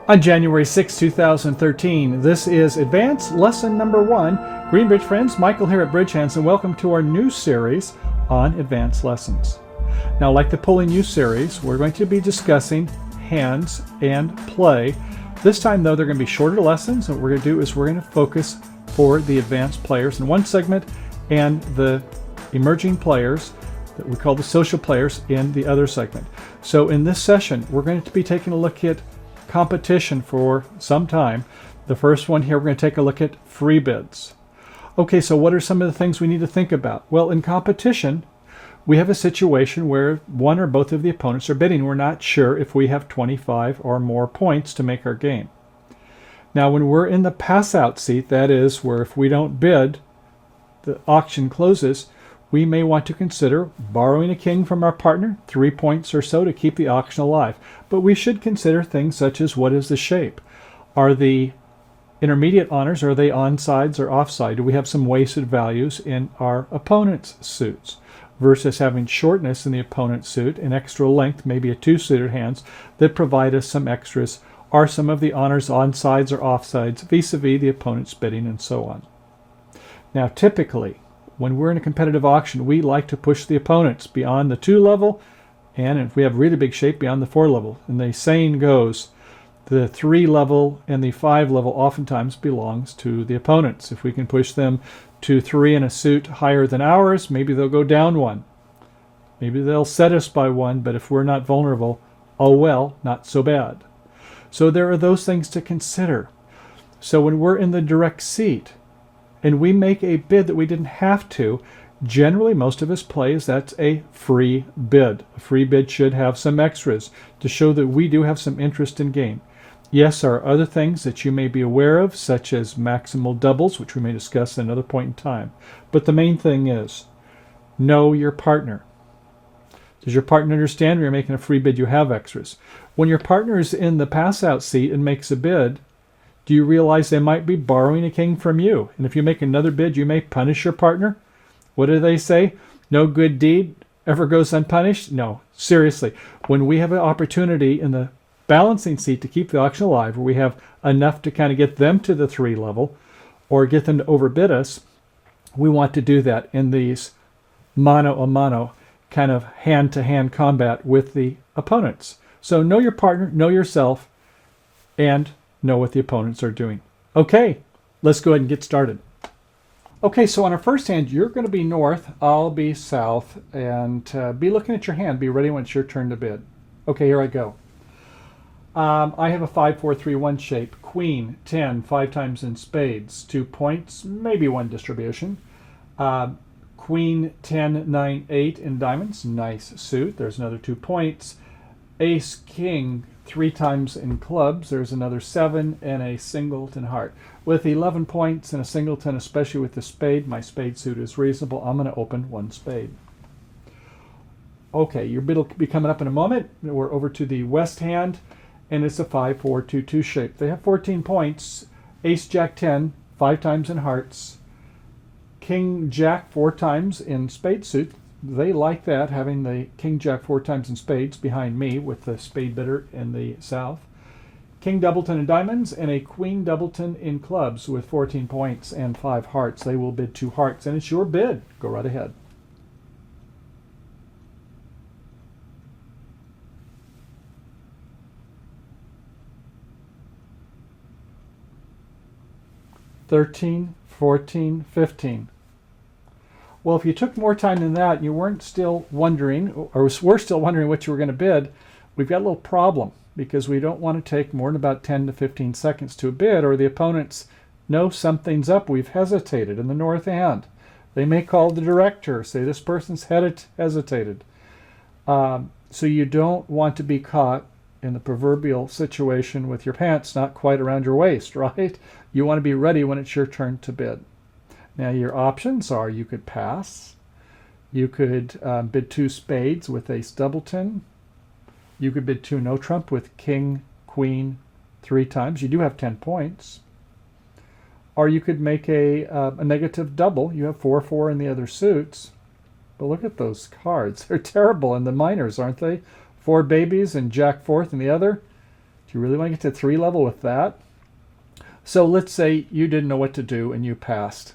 On January 6, 2013, this is Advanced Lesson Number 1. Greenbridge friends, Michael here at BridgeHands, and welcome to our new series on advanced lessons. Now, like the Pulling You series, we're going to be discussing hands and play. This time, though, they're going to be shorter lessons, and what we're going to do is we're going to focus for the advanced players in one segment and the emerging players that we call the social players in the other segment. So in this session, we're going to be taking a look at competition for some time. The first one here, we're going to take a look at free bids. Okay, so what are some of the things we need to think about? Well, in competition, we have a situation where one or both of the opponents are bidding. We're not sure if we have 25 or more points to make our game. Now, when we're in the pass-out seat, that is where if we don't bid, the auction closes, we may want to consider borrowing a king from our partner, 3 points or so, to keep the auction alive. But we should consider things such as, what is the shape? Are the intermediate honors, are they onsides or offside? Do we have some wasted values in our opponent's suits? Versus having shortness in the opponent's suit and extra length, maybe a two-suited hands, that provide us some extras. Are some of the honors onsides or offsides vis-a-vis the opponent's bidding, and so on? Now, typically, when we're in a competitive auction, we like to push the opponents beyond the 2 level, and if we have really big shape, beyond the 4 level. And the saying goes, the 3 level and the 5 level oftentimes belongs to the opponents. If we can push them to 3 in a suit higher than ours, maybe they'll go down 1. Maybe they'll set us by 1, but if we're not vulnerable, oh well, not so bad. So there are those things to consider. So when we're in the direct seat, and we make a bid that we didn't have to, generally most of us play as that's a free bid. A free bid should have some extras to show that we do have some interest in game. Yes, there are other things that you may be aware of, such as maximal doubles, which we may discuss at another point in time. But the main thing is, know your partner. Does your partner understand when you're making a free bid you have extras? When your partner is in the pass-out seat and makes a bid, do you realize they might be borrowing a king from you? And if you make another bid, you may punish your partner. What do they say? No good deed ever goes unpunished? No, seriously. When we have an opportunity in the balancing seat to keep the auction alive, where we have enough to kind of get them to the 3 level or get them to overbid us, we want to do that in these mano-a-mano kind of hand-to-hand combat with the opponents. So know your partner, know yourself, and know what the opponents are doing. Okay, let's go ahead and get started. Okay, so on our first hand, you're going to be north, I'll be south, and be looking at your hand. Be ready when it's your turn to bid. Okay, here I go. I have a 5-4-3-1 shape. Queen, 10, 5 times in spades. 2 points, maybe 1 distribution. Queen, 10, 9, 8 in diamonds. Nice suit. There's another 2 points. Ace, king, 3 times in clubs. There's another 7 and a singleton heart. With 11 points and a singleton, especially with the spade, my spade suit is reasonable. I'm going to open 1 spade. Okay, your bid will be coming up in a moment. We're over to the west hand, and it's a 5-4-2-2 shape. They have 14 points. Ace, jack, 10, 5 times in hearts. King, jack, 4 times in spade suit. They like that, having the king, jack 4 times in spades behind me with the spade bidder in the south. King doubleton in diamonds and a queen doubleton in clubs with 14 points and 5 hearts. They will bid 2 hearts, and it's your bid. Go right ahead. $13, $14, $15. Well, if you took more time than that and you weren't still wondering, or were still wondering what you were going to bid, we've got a little problem, because we don't want to take more than about 10 to 15 seconds to bid, or the opponents know something's up. We've hesitated in the north hand. They may call the director, say this person's hesitated. So you don't want to be caught in the proverbial situation with your pants not quite around your waist, right? You want to be ready when it's your turn to bid. Now, your options are, you could pass, you could bid 2 spades with ace doubleton, you could bid 2 no trump with king, queen 3 times. You do have 10 points. Or you could make a negative double. You have 4-4 in the other suits. But look at those cards. They're terrible in the minors, aren't they? 4 babies and jack 4th in the other. Do you really want to get to 3 level with that? So let's say you didn't know what to do and you passed.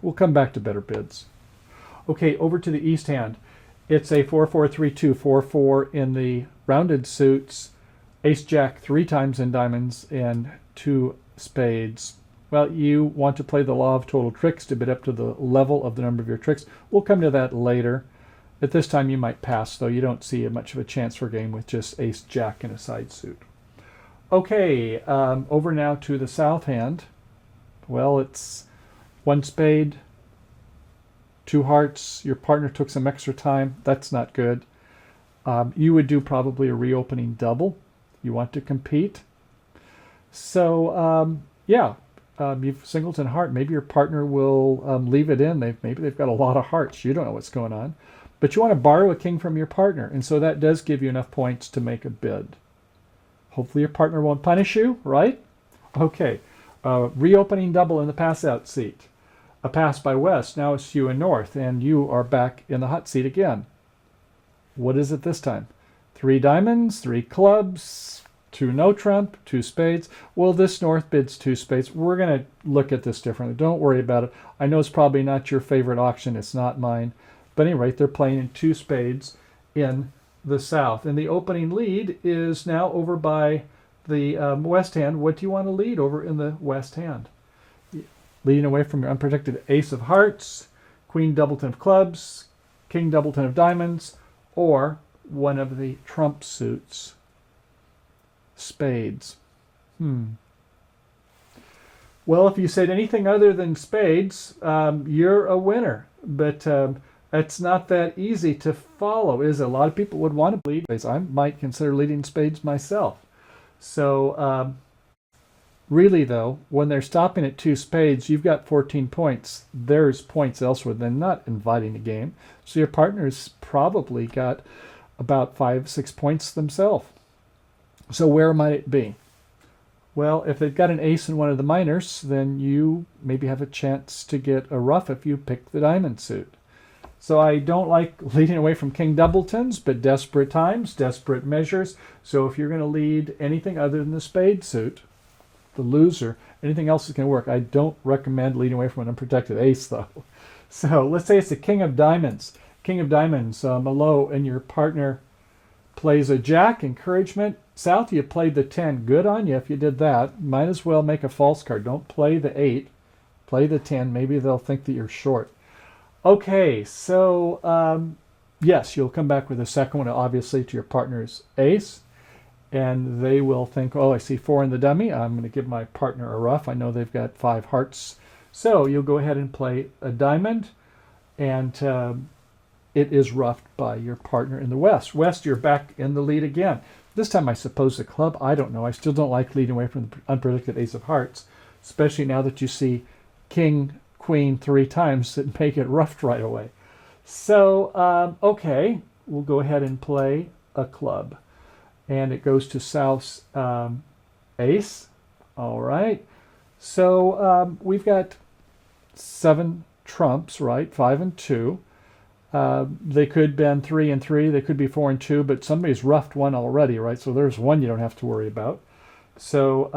We'll come back to better bids. Okay, over to the east hand. It's a 4-4-3-2, 4-4 in the rounded suits, ace-jack 3 times in diamonds, and 2 spades. Well, you want to play the law of total tricks to bid up to the level of the number of your tricks. We'll come to that later. At this time, you might pass, though. You don't see much of a chance for a game with just ace-jack in a side suit. Okay, over now to the south hand. Well, it's 1 spade, 2 hearts. Your partner took some extra time. That's not good. You would do probably a reopening double. You want to compete. So, you've singleton heart. Maybe your partner will leave it in. Maybe they've got a lot of hearts. You don't know what's going on. But you want to borrow a king from your partner. And so that does give you enough points to make a bid. Hopefully your partner won't punish you, right? Okay. Reopening double in the pass-out seat. A pass by west. Now it's you and north. And you are back in the hot seat again. What is it this time? 3 diamonds, 3 clubs, 2 no trump, 2 spades. Well, this north bids 2 spades. We're going to look at this differently. Don't worry about it. I know it's probably not your favorite auction. It's not mine. But anyway, they're playing in 2 spades in the south. And the opening lead is now over by the west hand. What do you want to lead over in the west hand? Leading away from your unprotected ace of hearts, queen doubleton of clubs, king doubleton of diamonds, or one of the trump suits, spades. Well, if you said anything other than spades, you're a winner. But it's not that easy to follow, is it? A lot of people would want to lead spades. I might consider leading spades myself. So really, though, when they're stopping at 2 spades, you've got 14 points. There's points elsewhere. They're not inviting the game. So your partner's probably got about 5-6 points themselves. So where might it be? Well, if they've got an ace in one of the minors, then you maybe have a chance to get a ruff if you pick the diamond suit. So I don't like leading away from king doubletons, but desperate times, desperate measures. So if you're going to lead anything other than the spade suit, the loser, anything else is going to work. I don't recommend leading away from an unprotected ace, though. So let's say it's the king of diamonds. King of diamonds, a low, and your partner plays a jack, encouragement. South, you played the 10. Good on you if you did that. Might as well make a false card. Don't play the 8. Play the 10. Maybe they'll think that you're short. Okay, so yes, you'll come back with a second one, obviously, to your partner's ace. And they will think, oh, I see 4 in the dummy. I'm going to give my partner a ruff. I know they've got 5 hearts. So you'll go ahead and play a diamond. And it is ruffed by your partner in the west. West, you're back in the lead again. This time, I suppose the club. I don't know. I still don't like leading away from the unpredicted ace of hearts, especially now that you see king, queen 3 times that make it roughed right away. So, okay, we'll go ahead and play a club. And it goes to South's ace. All right. So we've got 7 trumps, right? 5 and 2. They could bend 3 and 3. They could be 4 and 2, but somebody's roughed one already, right? So there's one you don't have to worry about. So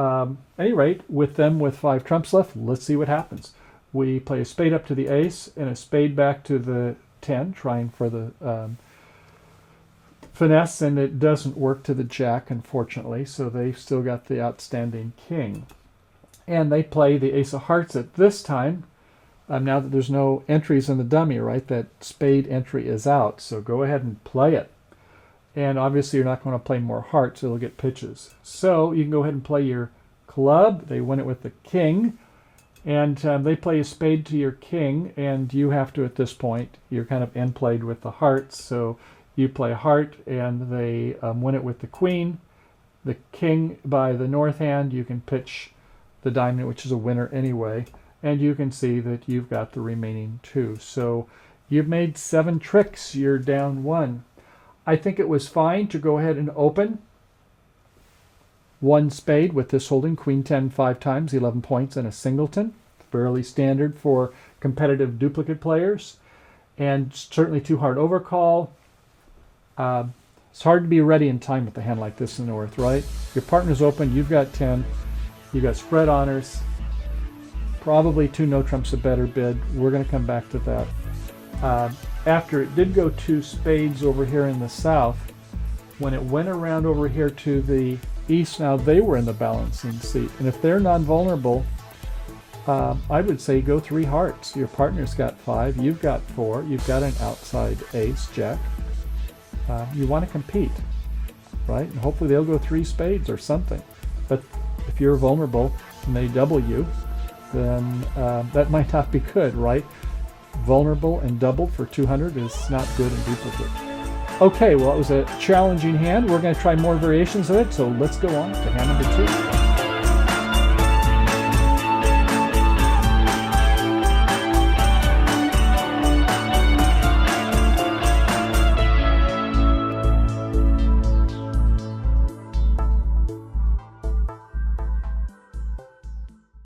at any rate, with them with 5 trumps left, let's see what happens. We play a spade up to the ace and a spade back to the 10, trying for the finesse, and it doesn't work to the jack, unfortunately, so they've still got the outstanding king. And they play the ace of hearts at this time. Now that there's no entries in the dummy, right, that spade entry is out, so go ahead and play it. And obviously you're not going to play more hearts, it'll get pitches. So you can go ahead and play your club. They win it with the king. And they play a spade to your king, and you have to, at this point, you're kind of end played with the hearts, so you play a heart, and they win it with the queen. The king by the north hand, you can pitch the diamond, which is a winner anyway, and you can see that you've got the remaining 2. So you've made 7 tricks, you're down 1. I think it was fine to go ahead and open 1 spade with this holding, queen 10 5 times, 11 points, and a singleton. Fairly standard for competitive duplicate players. And certainly too hard overcall. It's hard to be ready in time with a hand like this in the north, right? Your partner's open, you've got 10, you've got spread honors, probably 2 no trumps a better bid. We're going to come back to that. After it did go 2 spades over here in the south, when it went around over here to the east, now they were in the balancing seat. And if they're non-vulnerable, I would say go 3 hearts. Your partner's got 5, you've got 4, you've got an outside ace, jack. You want to compete, right? And hopefully they'll go 3 spades or something. But if you're vulnerable and they double you, then that might not be good, right? Vulnerable and doubled for 200 is not good in duplicate. Okay, well, it was a challenging hand. We're going to try more variations of it, so let's go on to hand number 2.